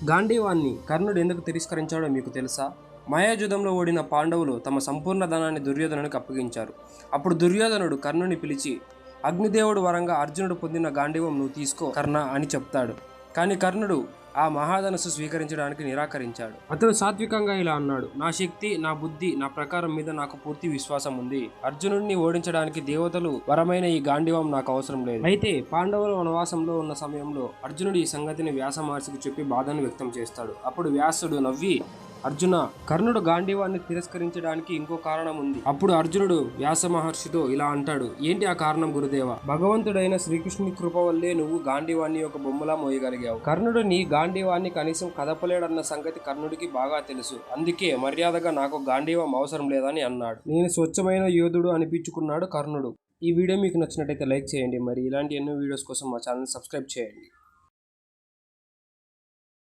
గాంధీవాన్ని కర్ణుడు ఎందుకు తిరస్కరించాడో మీకు తెలుసా? మాయాజుధంలో ఓడిన పాండవులు తమ సంపూర్ణ ధనాన్ని దుర్యోధనునికి అప్పగించారు. అప్పుడు దుర్యోధనుడు కర్ణుని పిలిచి, అగ్నిదేవుడు వరంగా అర్జునుడు పొందిన గాంధీవం నువ్వు తీసుకో కర్ణ అని చెప్తాడు. కానీ కర్ణుడు ఆ మహాధనస్సు స్వీకరించడానికి నిరాకరించాడు. అతడు సాత్వికంగా ఇలా అన్నాడు, నా శక్తి, నా బుద్ధి, నా ప్రకారం మీద నాకు పూర్తి విశ్వాసం ఉంది. అర్జునుడిని ఓడించడానికి దేవతలు వరమైన ఈ గాంధీవం నాకు అవసరం లేదు. అయితే పాండవులు వనవాసంలో ఉన్న సమయంలో అర్జునుడు ఈ సంగతిని వ్యాస మహర్షికి చెప్పి బాధను వ్యక్తం చేస్తాడు. అప్పుడు వ్యాసుడు నవ్వి, అర్జున, కర్ణుడు గాంధీవాన్ని తిరస్కరించడానికి ఇంకో కారణం ఉంది. అప్పుడు అర్జునుడు వ్యాస మహర్షితో ఇలా అంటాడు, ఏంటి ఆ కారణం గురుదేవ? భగవంతుడైన శ్రీకృష్ణుని కృప వల్లే నువ్వు గాంధీవాన్ని ఒక బొమ్మలా మోయగలిగావు. కర్ణుడు నీ గాంధీవాన్ని కనీసం కదపలేడన్న సంగతి కర్ణుడికి బాగా తెలుసు. అందుకే మర్యాదగా నాకు గాంధీవం అవసరం లేదని అన్నాడు. నేను స్వచ్ఛమైన యోధుడు అనిపించుకున్నాడు కర్ణుడు. ఈ వీడియో మీకు నచ్చినట్టయితే లైక్ చేయండి. మరి ఇలాంటి ఎన్నో వీడియోస్ కోసం మా ఛానల్ సబ్స్క్రైబ్ చేయండి.